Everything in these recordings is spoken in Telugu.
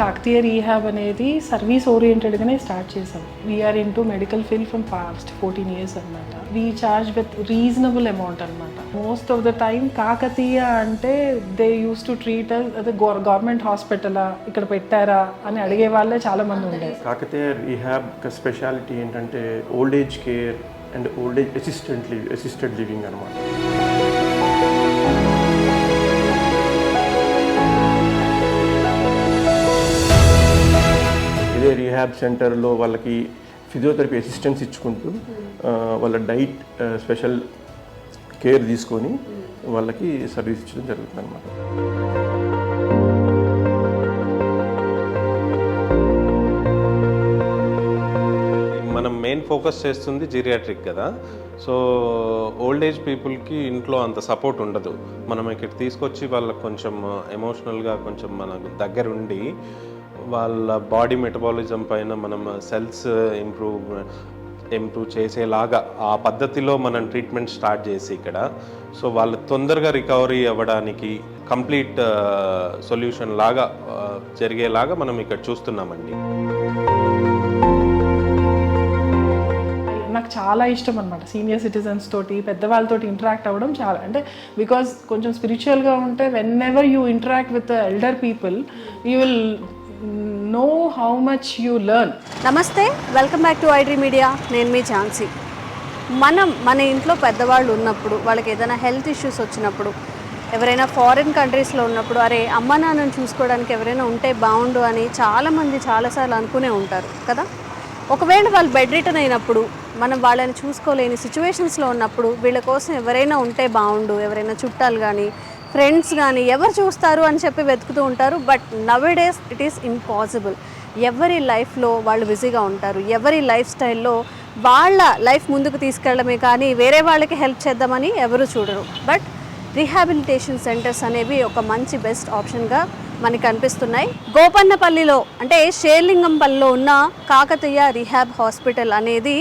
కాకతీయ రీహాబ్ అనేది సర్వీస్ ఓరియంటెడ్గానే స్టార్ట్ చేసాం. We are into medical field from past 14 years అనమాట. We charge with reasonable amount అనమాట. Most of the time Kakatiya అంటే దే యూస్ టు ట్రీట్ అదే గవర్నమెంట్ హాస్పిటలా ఇక్కడ పెట్టారా అని అడిగే వాళ్ళే చాలా మంది ఉండేది. కాకతీయ రీహాబ్ స్పెషాలిటీ ఏంటంటే old age care and old age assisted living అనమాట. ఇదే రీహాబ్ సెంటర్లో వాళ్ళకి ఫిజియోథెరపీ అసిస్టెన్స్ ఇచ్చుకుంటూ వాళ్ళ డైట్ స్పెషల్ కేర్ తీసుకొని వాళ్ళకి సర్వీస్ ఇచ్చడం జరుగుతుంది అనమాట. మనం మెయిన్ ఫోకస్ చేస్తుంది జీరియాట్రిక్ కదా. సో ఓల్డ్ ఏజ్ పీపుల్కి ఇంట్లో అంత సపోర్ట్ ఉండదు. మనం ఇక్కడ తీసుకొచ్చి వాళ్ళకి కొంచెం ఎమోషనల్గా కొంచెం మన దగ్గర ఉండి వాళ్ళ బాడీ మెటబాలిజం పైన మనం సెల్స్ ఇంప్రూవ్ చేసేలాగా ఆ పద్ధతిలో మనం ట్రీట్మెంట్ స్టార్ట్ చేసి ఇక్కడ సో వాళ్ళు తొందరగా రికవరీ అవ్వడానికి కంప్లీట్ సొల్యూషన్ లాగా జరిగేలాగా మనం ఇక్కడ చూస్తున్నామండి. నాకు చాలా ఇష్టం అనమాట సీనియర్ సిటిజన్స్ తోటి పెద్దవాళ్ళతోటి ఇంటరాక్ట్ అవ్వడం చాలా. అంటే బికాజ్ కొంచెం స్పిరిచువల్గా ఉంటే whenever you interact with elder people you will know how much you learn. నమస్తే, welcome back to iDream media. నేను మీ ఝాన్సీ. మన ఇంట్లో పెద్దవాళ్ళు ఉన్నప్పుడు వాళ్ళకి ఏదైనా హెల్త్ ఇష్యూస్ వచ్చినప్పుడు ఎవరైనా ఫారిన్ కంట్రీస్లో ఉన్నప్పుడు అరే అమ్మ నాన్నను చూసుకోవడానికి ఎవరైనా ఉంటే బాగుండు అని చాలామంది చాలాసార్లు అనుకునే ఉంటారు కదా. ఒకవేళ వాళ్ళు బెడ్ రిటర్న్ అయినప్పుడు మనం వాళ్ళని చూసుకోలేని సిచ్యువేషన్స్లో ఉన్నప్పుడు వీళ్ళ కోసం ఎవరైనా ఉంటే బాగుండు, ఎవరైనా చుట్టాలు కానీ ఫ్రెండ్స్ కానీ ఎవరు చూస్తారు అని చెప్పి వెతుకుతూ ఉంటారు. But nowadays it is impossible. ఎవరి లైఫ్లో వాళ్ళు బిజీగా ఉంటారు, ఎవరి లైఫ్ స్టైల్లో వాళ్ళ లైఫ్ ముందుకు తీసుకెళ్ళడమే కానీ వేరే వాళ్ళకి హెల్ప్ చేద్దామని ఎవరు చూడరు. బట్ రీహాబిలిటేషన్ సెంటర్స్ అనేవి ఒక మంచి బెస్ట్ ఆప్షన్గా మనకి కనిపిస్తున్నాయి. గోపన్నపల్లిలో అంటే షేర్లింగంపల్లిలో ఉన్న కాకతీయ రీహాబ్ హాస్పిటల్ అనేది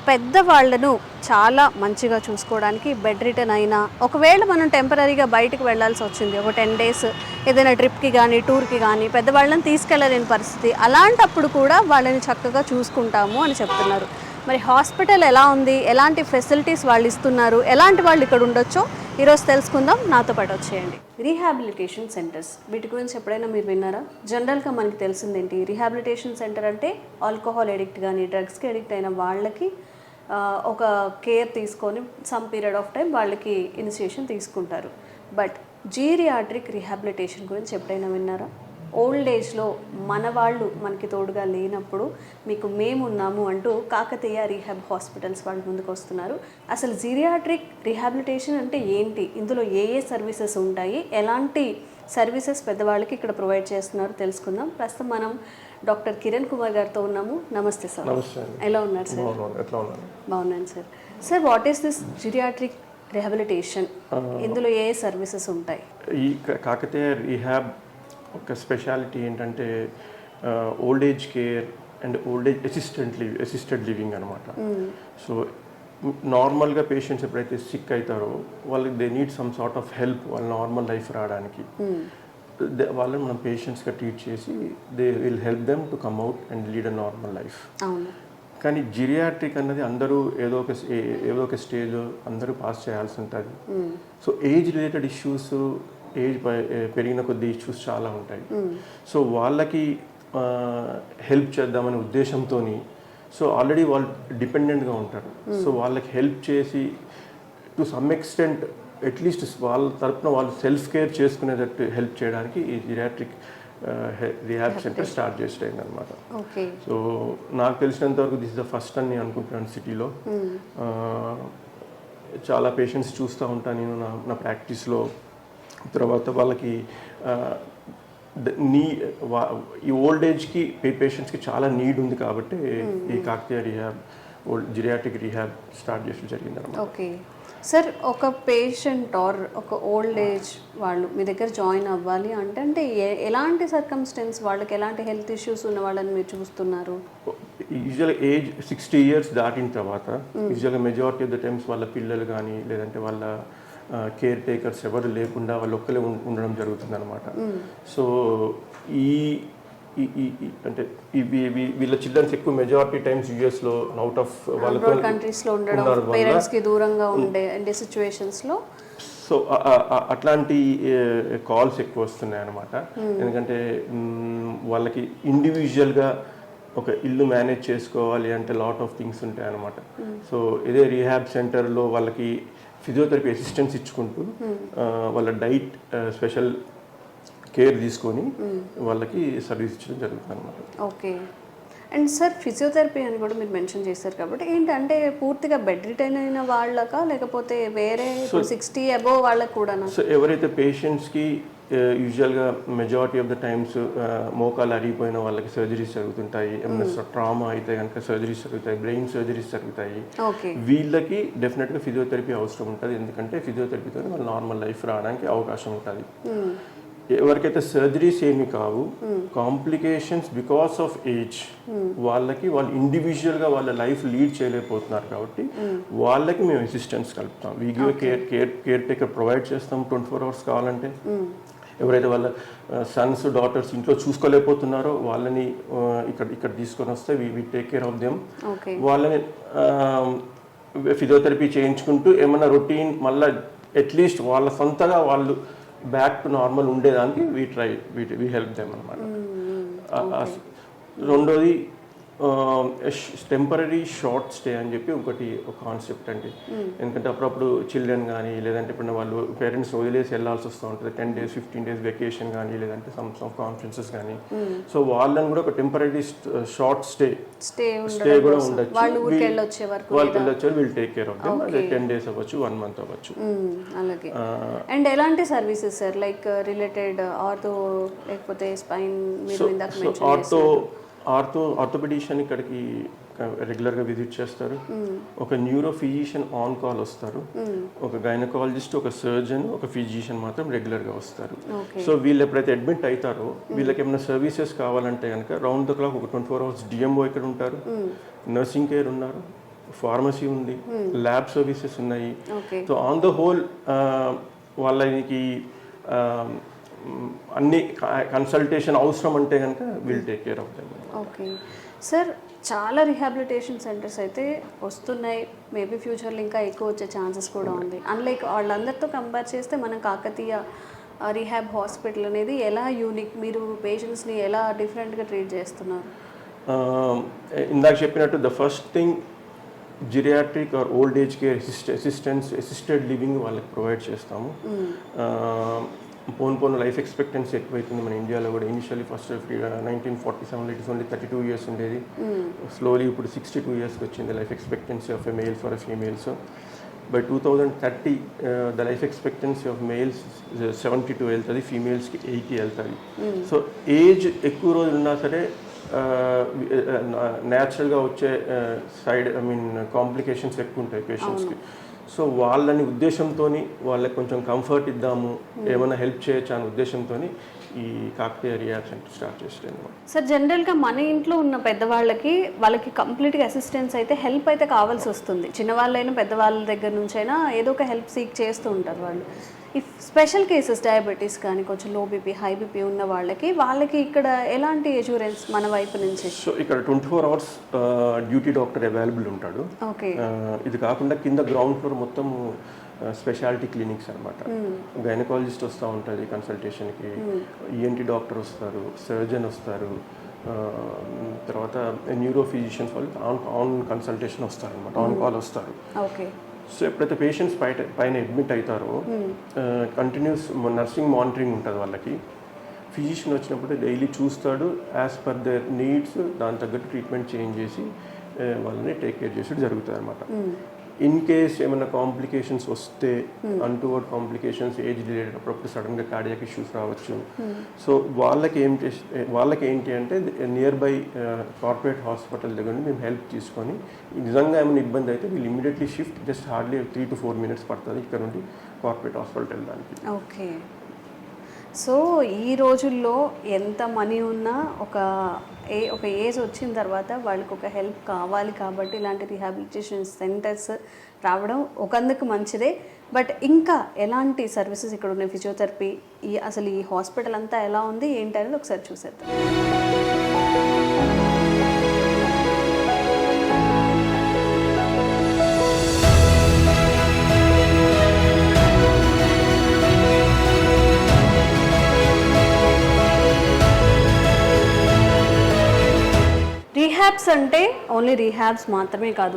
పెద్దవాళ్లను చాలా మంచిగా చూసుకోవడానికి బెడ్ రిటర్న్ అయినా ఒకవేళ మనం టెంపరీగా బయటకు వెళ్లాల్సి వచ్చింది ఒక 10 days ఏదైనా ట్రిప్కి కానీ టూర్కి కానీ పెద్దవాళ్ళని తీసుకెళ్ళలేని పరిస్థితి, అలాంటప్పుడు కూడా వాళ్ళని చక్కగా చూసుకుంటాము అని చెప్తున్నారు. మరి హాస్పిటల్ ఎలా ఉంది, ఎలాంటి ఫెసిలిటీస్ వాళ్ళు ఇస్తున్నారు, ఎలాంటి వాళ్ళు ఇక్కడ ఉండొచ్చో ఈరోజు తెలుసుకుందాం. నాతో పాటు వచ్చేయండి. రీహాబిలిటేషన్ సెంటర్స్ వీటి గురించి ఎప్పుడైనా మీరు విన్నారా? జనరల్గా మనకి తెలిసిందేంటి, రీహాబిలిటేషన్ సెంటర్ అంటే ఆల్కహాల్ ఎడిక్ట్ కానీ డ్రగ్స్కి ఎడిక్ట్ అయిన వాళ్ళకి ఒక కేర్ తీసుకొని సమ్ పీరియడ్ ఆఫ్ టైం వాళ్ళకి ఇనిషియేషన్ తీసుకుంటారు. బట్ జీరియాట్రిక్ రీహాబిలిటేషన్ గురించి ఎప్పుడైనా విన్నారా? ఓల్డ్ ఏజ్లో మన వాళ్ళు మనకి తోడుగా లేనప్పుడు మీకు మేమున్నాము అంటూ కాకతీయ రీహాబ్ హాస్పిటల్స్ వాళ్ళు ముందుకు వస్తున్నారు. అసలు జీరియాట్రిక్ రీహాబిలిటేషన్ అంటే ఏంటి, ఇందులో ఏ సర్వీసెస్ ఉంటాయి, ఎలాంటి సర్వీసెస్ పెద్దవాళ్ళకి ఇక్కడ ప్రొవైడ్ చేస్తున్నారు తెలుసుకుందాం. ప్రస్తుతం మనం డాక్టర్ కిరణ్ కుమార్ గారితో ఉన్నాము. నమస్తే సార్. ఎలా ఉన్నారు సార్? బాగున్నాను sir. Sir, what is this geriatric rehabilitation, ఇందులో ఏ సర్వీసెస్ ఉంటాయి? ఈ కాకతీయ రీహాబ్ ఒక స్పెషాలిటీ ఏంటంటే old age care and old age assisted living అనమాట. సో నార్మల్గా పేషెంట్స్ ఎప్పుడైతే సిక్ అవుతారో వాళ్ళకి they need some sort of help వాళ్ళ నార్మల్ లైఫ్ రావడానికి. వాళ్ళని మనం పేషెంట్స్గా ట్రీట్ చేసి they will help them to come out and lead a normal life. కానీ జిరియాట్రిక్ అన్నది అందరూ ఏదో ఒక స్టేజ్ అందరూ పాస్ చేయాల్సి ఉంటుంది. So age related issues, age పెరిగిన కొద్ది ఇష్యూస్ చాలా ఉంటాయి. సో వాళ్ళకి హెల్ప్ చేద్దామనే ఉద్దేశంతో సో ఆల్రెడీ వాళ్ళు డిపెండెంట్గా ఉంటారు. సో వాళ్ళకి హెల్ప్ చేసి టు సమ్ ఎక్స్టెంట్ అట్లీస్ట్ వాళ్ళ తరపున వాళ్ళు సెల్ఫ్ కేర్ చేసుకునేటట్టు హెల్ప్ చేయడానికి ఈ జీరియాట్రిక్ రీహాబ్ సెంటర్ స్టార్ట్ చేసేయండి అనమాట. సో నాకు తెలిసినంత వరకు దిస్ ఇస్ ద ఫస్ట్ అని నేను అనుకుంటున్నాను సిటీలో. చాలా పేషెంట్స్ చూస్తూ ఉంటాను నేను నా ప్రాక్టీస్లో. తర్వాత వాళ్ళకి ఈ ఓల్డ్ ఏజ్కి పేషెంట్స్కి చాలా నీడ్ ఉంది కాబట్టి ఈ Kakatiya rehab geriatric rehab start చేసి జరిగింది అనమాట. ఓకే సార్, ఒక పేషెంట్ ఆర్ ఒక ఓల్డ్ ఏజ్ వాళ్ళు మీ దగ్గర జాయిన్ అవ్వాలి అంటే ఎలాంటి సర్కమ్స్టెన్స్, వాళ్ళకి ఎలాంటి హెల్త్ ఇష్యూస్ ఉన్న వాళ్ళని మీరు చూస్తున్నారు? యూజువల్గా ఏజ్ 60 years దాటిన తర్వాత యూజువల్గా మెజారిటీ ఆఫ్ ద టైమ్స్ వాళ్ళ పిల్లలు కానీ లేదంటే వాళ్ళ కేర్ టేకర్స్ ఎవరు లేకుండా వాళ్ళు ఒక్కలే ఉండడం జరుగుతుంది అనమాట. సో అంటే వీళ్ళ చిల్డ్రన్స్ ఎక్కువ మెజారిటీ టైమ్స్ యూఎస్లో అవుట్ ఆఫ్ వాళ్ళతో కంట్రీస్లో ఉండడం, పేరెంట్స్కి దూరంగా ఉండే సిచ్యువేషన్స్లో సో అట్లాంటి కాల్స్ ఎక్కువ వస్తున్నాయి అన్నమాట. ఎందుకంటే వాళ్ళకి ఇండివిజువల్గా ఒక ఇల్లు మేనేజ్ చేసుకోవాలి అంటే లాట్ ఆఫ్ థింగ్స్ ఉంటాయి అన్నమాట. సో ఇదే రీహాబ్ సెంటర్లో వాళ్ళకి ఫిజియోథెరపీ అసిస్టెన్స్ ఇచ్చుకుంటూ వాళ్ళ డైట్ స్పెషల్ కేర్ తీసుకొని వాళ్ళకి సర్వీస్ ఇచ్చడం జరుగుతుంది అనమాట. ఓకే. అండ్ సార్ ఫిజియోథెరపీ అని కూడా మీరు మెన్షన్ చేశారు కాబట్టి ఏంటంటే పూర్తిగా బెడ్ రిటైన్ అయిన వాళ్ళకా లేకపోతే వేరే 60 అబోవ్ వాళ్ళకి కూడా? సో ఎవరైతే పేషెంట్స్కి యూజువల్గా మెజారిటీ ఆఫ్ ద టైమ్స్ మోకాలు అరిగిపోయిన వాళ్ళకి సర్జరీస్ జరుగుతుంటాయి, ఏమైనా ట్రామా అయితే కనుక సర్జరీస్ జరుగుతాయి, బ్రెయిన్ సర్జరీస్ జరుగుతాయి. వీళ్ళకి డెఫినెట్గా ఫిజియోథెరపీ అవసరం ఉంటుంది. ఎందుకంటే ఫిజియోథెరపీతో వాళ్ళు నార్మల్ లైఫ్ రావడానికి అవకాశం ఉంటుంది. ఎవరికైతే సర్జరీస్ ఏమి కావు, కాంప్లికేషన్స్ బికాస్ ఆఫ్ ఏజ్, వాళ్ళు ఇండివిజువల్గా వాళ్ళ లైఫ్ లీడ్ చేయలేకపోతున్నారు కాబట్టి వాళ్ళకి మేము అసిస్టెన్స్ కలుపుతాం. We give caretaker provide చేస్తాం 24 hours కావాలంటే. ఎవరైతే వాళ్ళ సన్స్ డాటర్స్ ఇంట్లో చూసుకోలేకపోతున్నారో వాళ్ళని ఇక్కడ తీసుకొని వస్తే we take care of them. వాళ్ళని ఫిజియోథెరపీ చేయించుకుంటూ ఏమన్నా రొటీన్ మళ్ళీ అట్లీస్ట్ వాళ్ళ సొంతగా వాళ్ళు బ్యాక్ టు నార్మల్ ఉండేదానికి వీ హెల్ప్ దెమ్ అనమాట. రెండోది టెంపరీ షార్ట్ స్టే అని చెప్పి ఒక కాన్సెప్ట్ అండి. ఎందుకంటే అప్పుడప్పుడు చిల్డ్రన్ కానీ లేదంటే ఇప్పుడు వాళ్ళు పేరెంట్స్ వదిలేసి వెళ్ళాల్సి వస్తూ ఉంటుంది, 10 days 15 days వెకేషన్ కానీ లేదంటే సమ్ కాన్ఫరెన్సెస్ కానీ. సో వాళ్ళని కూడా ఒక టెంపరీ షార్ట్ స్టే కూడా ఉండొచ్చు. వాళ్ళకి వెళ్ళొచ్చారు we'll take care of them. అదే 10 days అవ్వచ్చు, 1 month అవ్వచ్చు. అలాగే. అండ్ ఎలాంటి services sir, like related ortho లేకపోతే స్పైన్? ఆర్థోపెడిషియన్ ఇక్కడికి రెగ్యులర్గా విజిట్ చేస్తారు. ఒక న్యూరో ఫిజిషియన్ ఆన్ కాల్ వస్తారు. ఒక గైనకాలజిస్ట్, ఒక సర్జన్, ఒక ఫిజిషియన్ మాత్రం రెగ్యులర్గా వస్తారు. సో వీళ్ళు ఎప్పుడైతే అడ్మిట్ అవుతారో వీళ్ళకి ఏమైనా సర్వీసెస్ కావాలంటే కనుక రౌండ్ ద క్లాక్ ఒక 24 hours డిఎంఓ ఇక్కడ ఉంటారు, నర్సింగ్ కేర్ ఉన్నారు, ఫార్మసీ ఉంది, ల్యాబ్ సర్వీసెస్ ఉన్నాయి. సో ఆన్ ద హోల్ వాళ్ళకి అన్ని కన్సల్టేషన్ అవసరం అంటే కనుక will take care of them. Okay sir, చాలా రిహాబిలిటేషన్ సెంటర్స్ అయితే వస్తున్నాయి, మేబీ ఫ్యూచర్లో ఇంకా ఎక్కువ వచ్చే ఛాన్సెస్ కూడా ఉంది. అన్లైక్ వాళ్ళందరితో కంపేర్ చేస్తే మనం కాకతీయ రీహాబ్ హాస్పిటల్ అనేది ఎలా యూనిక్, మీరు పేషెంట్స్ని ఎలా డిఫరెంట్గా ట్రీట్ చేస్తున్నారు? ఇందాక చెప్పినట్టు the first thing geriatric or old age care assisted living వాళ్ళకి ప్రొవైడ్ చేస్తాము. పోను లైఫ్ ఎక్స్పెక్టెన్సీ ఎక్కువైతుంది మన ఇండియాలో కూడా. Initially first 1947 it is only 32 years ఉండేది. స్లోలీ ఇప్పుడు 62 yearsకి వచ్చింది life expectancy of a male for a females. By 2030 the life expectancy of males 72 వెళ్తుంది, ఫీమేల్స్కి 80 వెళ్తుంది. సో ఏజ్ ఎక్కువ రోజులు ఉన్నా సరే న్యాచురల్గా వచ్చే కాంప్లికేషన్స్ ఎక్కువ ఉంటాయి పేషెంట్స్కి. సో వాళ్ళని ఉద్దేశంతో వాళ్ళకి కొంచెం కంఫర్ట్ ఇద్దాము, ఏమైనా హెల్ప్ చేయొచ్చు అనే ఉద్దేశంతో ఈ కాకతీయ రీహాబ్ సెంటర్ స్టార్ట్ చేసాను. సార్ జనరల్గా మన ఇంట్లో ఉన్న వాళ్ళకి కంప్లీట్గా అసిస్టెన్స్ అయితే హెల్ప్ అయితే కావాల్సి వస్తుంది. చిన్నవాళ్ళైనా పెద్దవాళ్ళ దగ్గర నుంచి అయినా ఏదో ఒక హెల్ప్ సీక్ చేస్తూ ఉంటారు వాళ్ళు. ఇఫ్ స్పెషల్ కేసెస్ డయాబెటీస్ కానీ కొంచెం లో బీపీ హై బీపీ ఉన్న వాళ్ళకి ఇక్కడ ఎలాంటి అష్యూరెన్స్ మన వైపు నుంచి? సో ఇక్కడ 24 hours డ్యూటీ డాక్టర్ అవైలబుల్ ఉంటాడు. ఓకే. ఇది కాకుండా కింద గ్రౌండ్ ఫ్లోర్ మొత్తం స్పెషాలిటీ క్లినిక్స్ అనమాట. గైనకాలజిస్ట్ వస్తూ ఉంటుంది కన్సల్టేషన్కి, ఈఎన్టీ డాక్టర్ వస్తారు, సర్జన్ వస్తారు, తర్వాత న్యూరో ఫిజిషియన్స్ వాళ్ళు ఆన్ కన్సల్టేషన్ వస్తారు అనమాట, ఆన్ కాల్ వస్తారు. ఓకే. సో ఎప్పుడైతే పేషెంట్స్ పైన అడ్మిట్ అవుతారో కంటిన్యూస్ నర్సింగ్ మానిటరింగ్ ఉంటుంది వాళ్ళకి. ఫిజిషియన్ వచ్చినప్పుడు డైలీ చూస్తాడు, యాజ్ పర్ దేర్ నీడ్స్ దాని తగ్గట్టు ట్రీట్మెంట్ చేంజ్ చేసి వాళ్ళని టేక్ కేర్ చేసేది జరుగుతుంది అనమాట. ఇన్ కేస్ ఏమైనా కాంప్లికేషన్స్ వస్తే, అన్టువర్డ్ కాంప్లికేషన్స్ ఏజ్ రిలేటెడ్, అప్పుడప్పుడు సడన్గా కార్డియాక్ ఇష్యూస్ రావచ్చు. సో వాళ్ళకి ఏంటి అంటే నియర్ బై కార్పొరేట్ హాస్పిటల్ దగ్గర నుండి మేము హెల్ప్ తీసుకొని నిజంగా ఏమైనా ఇబ్బంది అయితే వీళ్ళు immediately shift, just hardly 3 to 4 minutes పడుతుంది ఇక్కడ నుండి కార్పొరేట్ హాస్పిటల్ వెళ్ళడానికి. ఓకే. సో ఈ రోజుల్లో ఎంత మనీ ఉన్నా ఒక ఏజ్ వచ్చిన తర్వాత వాళ్ళకి ఒక హెల్ప్ కావాలి కాబట్టి ఇలాంటి రీహాబిలిటేషన్ సెంటర్స్ రావడం ఒకందుకు మంచిదే. బట్ ఇంకా ఎలాంటి సర్వీసెస్ ఇక్కడ ఉన్నాయి, ఫిజియోథెరపీ, అసలు ఈ హాస్పిటల్ అంతా ఎలా ఉంది ఏంటి అనేది ఒకసారి చూసేద్దాం. రీహాబ్స్ అంటే ఓన్లీ రీహాబ్స్ మాత్రమే కాదు,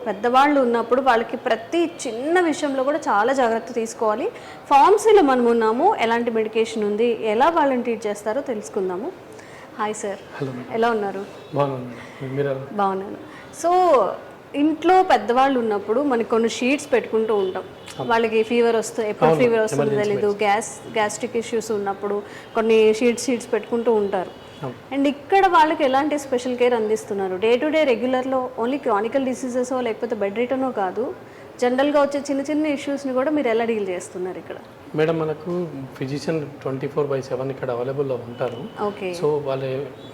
పెద్దవాళ్ళు ఉన్నప్పుడు వాళ్ళకి ప్రతి చిన్న విషయంలో కూడా చాలా జాగ్రత్త తీసుకోవాలి. ఫార్మసీలో మనం ఉన్నాము, ఎలాంటి మెడికేషన్ ఉంది, ఎలా వాళ్ళని ట్రీట్ చేస్తారో తెలుసుకుందాము. హాయ్ సార్, ఎలా ఉన్నారు? బాగున్నాను. సో ఇంట్లో పెద్దవాళ్ళు ఉన్నప్పుడు మనకి కొన్ని షీట్స్ పెట్టుకుంటూ ఉంటాం. వాళ్ళకి ఫీవర్ వస్తుంది, ఎప్పుడు ఫీవర్ వస్తుందో తెలీదు, గ్యాస్ట్రిక్ ఇష్యూస్ ఉన్నప్పుడు కొన్ని షీట్స్ పెట్టుకుంటూ ఉంటారు. అండ్ ఇక్కడ వాళ్ళకి ఎలాంటి స్పెషల్ కేర్ అందిస్తున్నారు? డే టు డే రెగ్యులర్లో ఓన్లీ క్రానికల్ డిసీజెసో లేకపోతే బెడ్ రిటర్నో కాదు, జనరల్గా వచ్చే చిన్న చిన్న ఇష్యూస్ని కూడా మీరు ఎలా డీల్ చేస్తున్నారు ఇక్కడ? మేడం, మనకు ఫిజిషియన్ 24/7 ఇక్కడ అవైలబుల్లో ఉంటారు. ఓకే. సో వాళ్ళు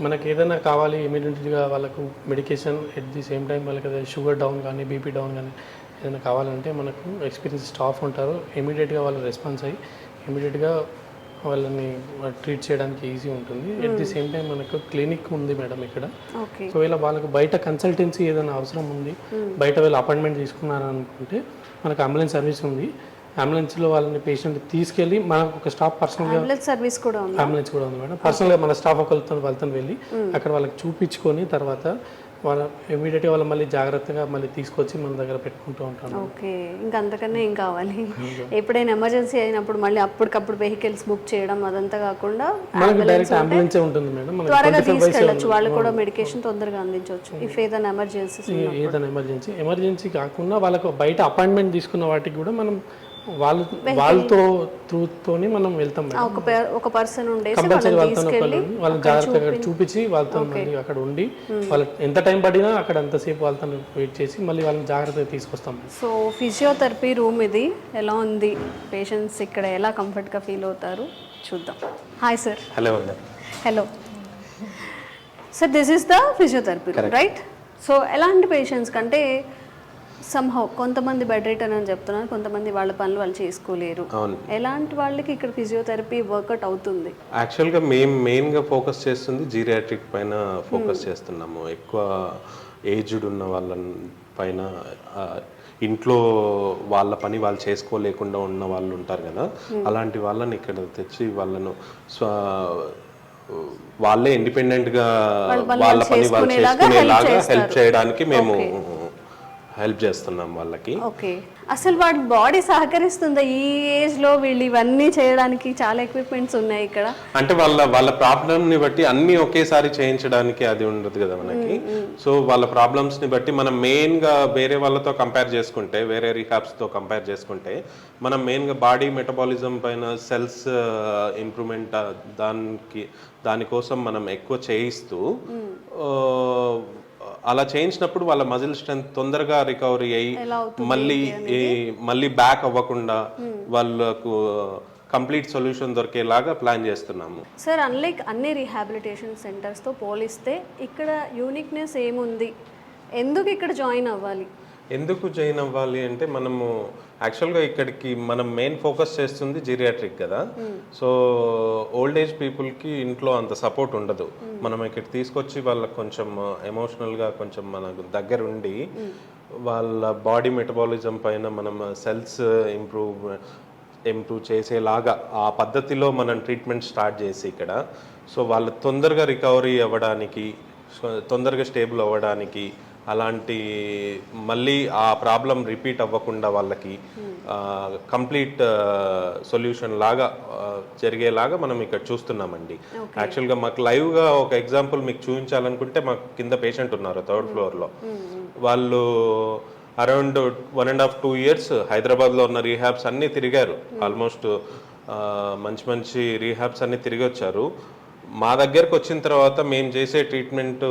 మనకి ఏదైనా కావాలి ఇమీడియట్గా వాళ్ళకు medication, at the same time వాళ్ళకి షుగర్ డౌన్ కానీ బీపీ డౌన్ కానీ ఏదైనా కావాలంటే మనకు ఎక్స్పీరియన్స్ స్టాఫ్ ఉంటారు. ఇమీడియట్గా వాళ్ళు రెస్పాన్స్ అయ్యి ఇమీడియట్గా వాళ్ళని ట్రీట్ చేయడానికి ఈజీ ఉంటుంది. ఎట్ ది సేమ్ టైం మనకు క్లినిక్ ఉంది మేడం ఇక్కడ. సో ఇలా వాళ్ళకు బయట కన్సల్టెన్సీ ఏదైనా అవసరం ఉంది, బయట వీళ్ళు అపాయింట్మెంట్ తీసుకున్నారు అనుకుంటే మనకు అంబులెన్స్ సర్వీస్ ఉంది. అంబులెన్స్లో వాళ్ళని పేషెంట్ తీసుకెళ్ళి మనకు ఒక స్టాఫ్ పర్సనల్గా సర్వీస్ కూడా ఉంది, అంబులెన్స్ కూడా ఉంది మేడం. పర్సనల్గా మన స్టాఫ్ వాళ్ళతో వెళ్ళి అక్కడ వాళ్ళకి చూపించుకొని తర్వాత వాళ్ళ ఇమీడియట్గా వాళ్ళు మళ్ళీ జాగ్రత్తగా మళ్ళీ తీసుకొచ్చి మన దగ్గర పెట్టుకుంటూ ఉంటాను. ఓకే, ఇంకా అంతకన్నా ఏం కావాలి? ఎప్పుడైనా ఎమర్జెన్సీ అయినప్పుడు మళ్ళీ అప్పటికప్పుడు వెహికల్స్ బుక్ చేయడం అదంతా కాకుండా మనకి డైరెక్ట్ అంబులెన్స్ ఉంటుంది మేడం. త్వరగా తీసుకెళ్ళచ్చు, వాళ్ళు కూడా మెడికేషన్ తొందరగా అందించవచ్చు ఇఫ్ ఏదైనా ఎమర్జెన్సీ కాకుండా వాళ్ళకు బయట అపాయింట్మెంట్ తీసుకున్న వాటికి కూడా మనం వాళ్ళతో త్రూతోని మనం వెళ్తాం. ఒక పర్సన్ కంపల్సరీ వాళ్ళని జాగ్రత్తగా చూపించి వాళ్ళతో అక్కడ ఉండి వాళ్ళు ఎంత టైం పడినా అక్కడ అంతసేపు వాళ్ళతో వెయిట్ చేసి మళ్ళీ వాళ్ళని జాగ్రత్తగా తీసుకొస్తాం. సో ఫిజియోథెరపీ రూమ్ ఇది ఎలా ఉంది, పేషెంట్స్ ఇక్కడ ఎలా కంఫర్ట్గా ఫీల్ అవుతారు చూద్దాం. Hi sir. Hello sir, this is the physiotherapy room, right? So ఎలాంటి పేషెంట్స్ కంటే సంహౌ కొంతమంది బెడ్ రిటర్న్ అని చెప్తున్నారు, కొంతమంది వాళ్ళ పనులు వాళ్ళు చేసుకోలేరు. ఎలాంటి వాళ్ళకి ఇక్కడ ఫిజియోథెరపీ వర్కౌట్ అవుతుంది? యాక్చువల్గా మేము మెయిన్గా ఫోకస్ చేస్తుంది జీరియాట్రిక్ పైన ఫోకస్ చేస్తున్నాము. ఎక్కువ ఏజ్డ్ ఉన్న వాళ్ళ పైన, ఇంట్లో వాళ్ళ పని వాళ్ళు చేసుకోలేకుండా ఉన్న వాళ్ళు ఉంటారు కదా, అలాంటి వాళ్ళని ఇక్కడ తెచ్చి వాళ్ళను వాళ్ళే ఇండిపెండెంట్గా వాళ్ళ పని వాళ్ళు చేసుకునేలాగా హెల్ప్ చేయడానికి మేము హెల్ప్ చేస్తున్నాం వాళ్ళకి. ఓకే, అసలు వాడి బాడీ సహకరిస్తుందా ఈ ఏజ్ లో? వీళ్ళు ఇవన్నీ చేయడానికి చాలా ఎక్విప్మెంట్స్ ఉన్నాయి ఇక్కడ. అంటే వాళ్ళ ప్రాబ్లమ్ని బట్టి అన్ని ఒకేసారి చేయించడానికి అది ఉండదు కదా మనకి. సో వాళ్ళ ప్రాబ్లమ్స్ ని బట్టి మనం మెయిన్ గా వేరే వాళ్ళతో కంపేర్ చేసుకుంటే, వేరే రీహాబ్స్ తో కంపేర్ చేసుకుంటే మనం మెయిన్ గా బాడీ మెటబాలిజం పైన, సెల్స్ ఇంప్రూవ్మెంట్ దానికోసం మనం ఎక్కువ చేయిస్తూ అలా చేయించినప్పుడు వాళ్ళ మజిల్ స్ట్రెంత్ తొందరగా రికవరీ అయ్యి మళ్ళీ బ్యాక్ అవ్వకుండా వాళ్ళకు కంప్లీట్ సొల్యూషన్ దొరికేలాగా ప్లాన్ చేస్తున్నాము. సార్, అన్లైక్ అన్ని రీహాబిలిటేషన్ సెంటర్స్తో పోలిస్తే ఇక్కడ యూనిక్నెస్ ఏముంది? ఎందుకు ఇక్కడ జాయిన్ అవ్వాలి? అంటే మనము యాక్చువల్గా ఇక్కడికి మనం మెయిన్ ఫోకస్ చేస్తుంది జీరియాట్రిక్ కదా. సో ఓల్డ్ ఏజ్ పీపుల్కి ఇంట్లో అంత సపోర్ట్ ఉండదు. మనం ఇక్కడ తీసుకొచ్చి వాళ్ళకి కొంచెం ఎమోషనల్గా కొంచెం మనకు దగ్గర ఉండి వాళ్ళ బాడీ మెటబాలిజం పైన మనం సెల్స్ ఇంప్రూవ్ చేసేలాగా ఆ పద్ధతిలో మనం ట్రీట్మెంట్ స్టార్ట్ చేసి ఇక్కడ, సో వాళ్ళు తొందరగా రికవరీ అవ్వడానికి, తొందరగా స్టేబుల్ అవ్వడానికి, అలాంటి మళ్ళీ ఆ ప్రాబ్లం రిపీట్ అవ్వకుండా వాళ్ళకి కంప్లీట్ సొల్యూషన్ లాగా జరిగేలాగా మనం ఇక్కడ చూస్తున్నామండి. యాక్చువల్గా మాకు లైవ్గా ఒక ఎగ్జాంపుల్ మీకు చూపించాలనుకుంటే, మాకు కింద పేషెంట్ ఉన్నారు 3rd ఫ్లోర్లో. వాళ్ళు అరౌండ్ 1.5-2 years హైదరాబాద్లో ఉన్న రీహాబ్స్ అన్నీ తిరిగారు. ఆల్మోస్ట్ మంచి రీహాబ్స్ అన్నీ తిరిగి వచ్చారు. మా దగ్గరకు వచ్చిన తర్వాత మేము చేసే ట్రీట్మెంట్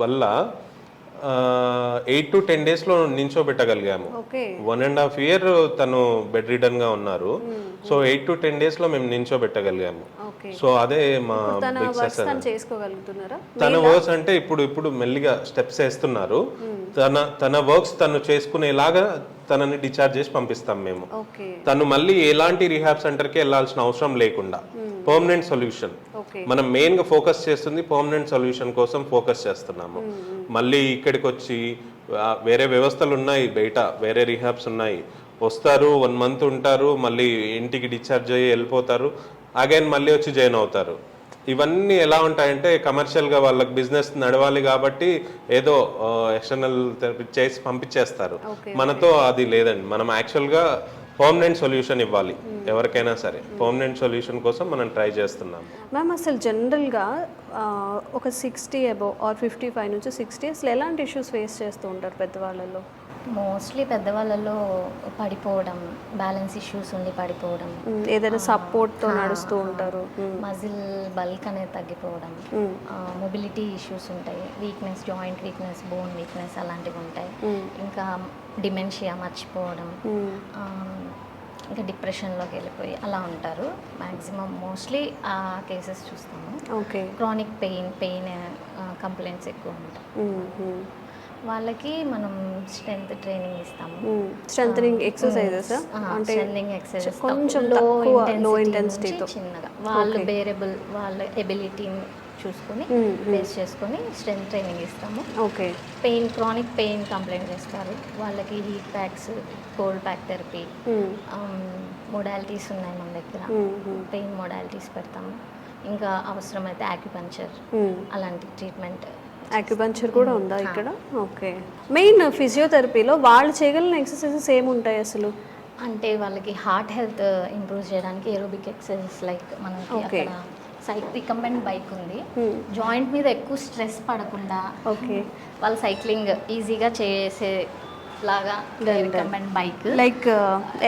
వల్ల 8 to 10 days నించోబెట్టగలిగాము. 1.5 year తను బెడ్ రిడన్ గా ఉన్నారు. సో 8 to 10 days లో మేము నించోబెట్టగలిగాము. ఓకే. సో అదే మా తన బిగ్ వర్క్స్ సక్సెస్. తను చేసుకోగలుగుతున్నారా? తన వర్క్స్ అంటే ఇప్పుడు మెల్లిగా స్టెప్స్ వేస్తున్నారు. తన వర్క్స్ తను చేసుకునేలాగా తనని డిశ్చార్జ్ చేసి పంపిస్తాం మేము. ఓకే. తను మళ్ళీ ఎలాంటి రీహాబ్ సెంటర్కి వెళ్ళాల్సిన అవసరం లేకుండా పర్మనెంట్ సొల్యూషన్. ఓకే. మనం మెయిన్ గా ఫోకస్ చేస్తుంది పర్మనెంట్ సొల్యూషన్ కోసం ఫోకస్ చేస్తున్నాము. మళ్ళీ ఇక్కడికి వచ్చి వేరే వ్యవస్థలు ఉన్నాయి, బయట వేరే రీహాబ్స్ ఉన్నాయి, వస్తారు 1 month ఉంటారు, మళ్ళీ ఇంటికి డిశ్చార్జ్ అయ్యి వెళ్ళిపోతారు, అగైన్ మళ్ళీ వచ్చి జాయిన్ అవుతారు. ఇవన్నీ ఎలా ఉంటాయంటే కమర్షియల్గా వాళ్ళకి బిజినెస్ నడవాలి కాబట్టి ఏదో ఎక్స్టర్నల్ థెరపీ చేసి పంపించేస్తారు. మనతో అది లేదండి. మనం యాక్చువల్గా పర్మనెంట్ సొల్యూషన్ ఇవ్వాలి ఎవరికైనా సరే. పర్మనెంట్ సొల్యూషన్ కోసం మనం ట్రై చేస్తున్నాము. మ్యామ్ అసలు జనరల్గా ఒక 60 అబౌవ్ ఆర్ 55 నుంచి 60 అసలు ఎలాంటి ఇష్యూస్ ఫేస్ చేస్తూ ఉంటారు పెద్దవాళ్ళలో? మోస్ట్లీ పెద్దవాళ్ళలో పడిపోవడం, బ్యాలెన్స్ ఇష్యూస్ ఉండి పడిపోవడం, ఏదైనా సపోర్ట్తో నడుస్తూ ఉంటారు, మజిల్ బల్క్ అనేది తగ్గిపోవడం, మొబిలిటీ ఇష్యూస్ ఉంటాయి, weakness, joint weakness, bone weakness అలాంటివి ఉంటాయి. ఇంకా డిమెన్షియా, మర్చిపోవడం, ఇంకా డిప్రెషన్లోకి వెళ్ళిపోయి అలా ఉంటారు. మ్యాక్సిమం మోస్ట్లీ ఆ కేసెస్ చూస్తాము. ఓకే. క్రానిక్ పెయిన్ కంప్లైంట్స్ ఎక్కువ ఉంటాయి. వాళ్ళకి మనం స్ట్రెంత్ ట్రైనింగ్ ఇస్తాము. స్ట్రెంథనింగ్ ఎక్సర్సైజెస్ అంటే స్ట్రెంథనింగ్ ఎక్సర్సైజెస్ కొంచెం లో ఇంటెన్సిటీతో చిన్నగా వాళ్ళ బేరబుల్ వాళ్ళ ఎబిలిటీని చూసుకొని బేస్ చేసుకొని స్ట్రెంత్ ట్రైనింగ్ ఇస్తాము. ఓకే. క్రానిక్ పెయిన్ కంప్లైంట్ చేస్తారు వాళ్ళకి heat packs, cold pack therapy modalities ఉన్నాయి మన దగ్గర. పెయిన్ మోడాలిటీస్ పెడతాము. ఇంకా అవసరమైతే యాక్యుపంక్చర్ అలాంటి ట్రీట్మెంట్. యాక్యుపంక్చర్ కూడా ఉందా ఇక్కడ? ఓకే. మెయిన్ ఫిజియోథెరపీలో వాళ్ళు చేయగలిగిన ఎక్సర్సైజెస్ ఏముంటాయి అసలు? అంటే వాళ్ళకి హార్ట్ హెల్త్ ఇంప్రూవ్ చేయడానికి ఏరోబిక్ ఎక్సర్సైజెస్ లైక్ మనకి అక్కడ రికంబెంట్ బైక్ ఉంది, జాయింట్ మీద ఎక్కువ స్ట్రెస్ పడకుండా ఓకే వాళ్ళు సైక్లింగ్ ఈజీగా చేసే లాగా recumbent bike. Like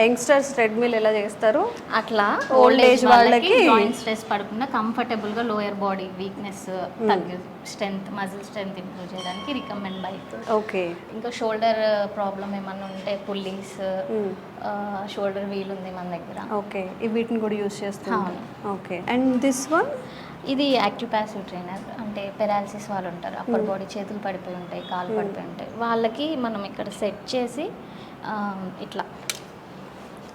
youngsters treadmill ఎలా చేస్తారు అట్లా ఓల్డ్ ఏజ్ వాళ్ళకి జాయింట్ స్ట్రెస్ పడకుండా కంఫర్టబుల్ గా లోయర్ బాడీ వీక్నెస్ తగ్గి స్ట్రెంత్, మజిల్ స్ట్రెంత్ ఇంప్రూవ్ చేయడానికి రికమెండ్ బైక్. ఓకే. ఇంకా షోల్డర్ ప్రాబ్లమ్ ఏమన్నా ఉంటే పుల్లీస్, షోల్డర్ వీల్ ఉంది మన దగ్గర. ఓకే. వీటిని కూడా యూస్ చేస్తాం. ఓకే. అండ్ దిస్ వన్ ఇది యాక్యుపాసివ్ ట్రైనర్. అంటే పెరాలసిస్ వాళ్ళు ఉంటారు, అప్పర్ బాడీ చేతులు పడిపోయి ఉంటాయి, కాళ్ళు పడిపోయి ఉంటాయి, వాళ్ళకి మనం ఇక్కడ సెట్ చేసి ఇట్లా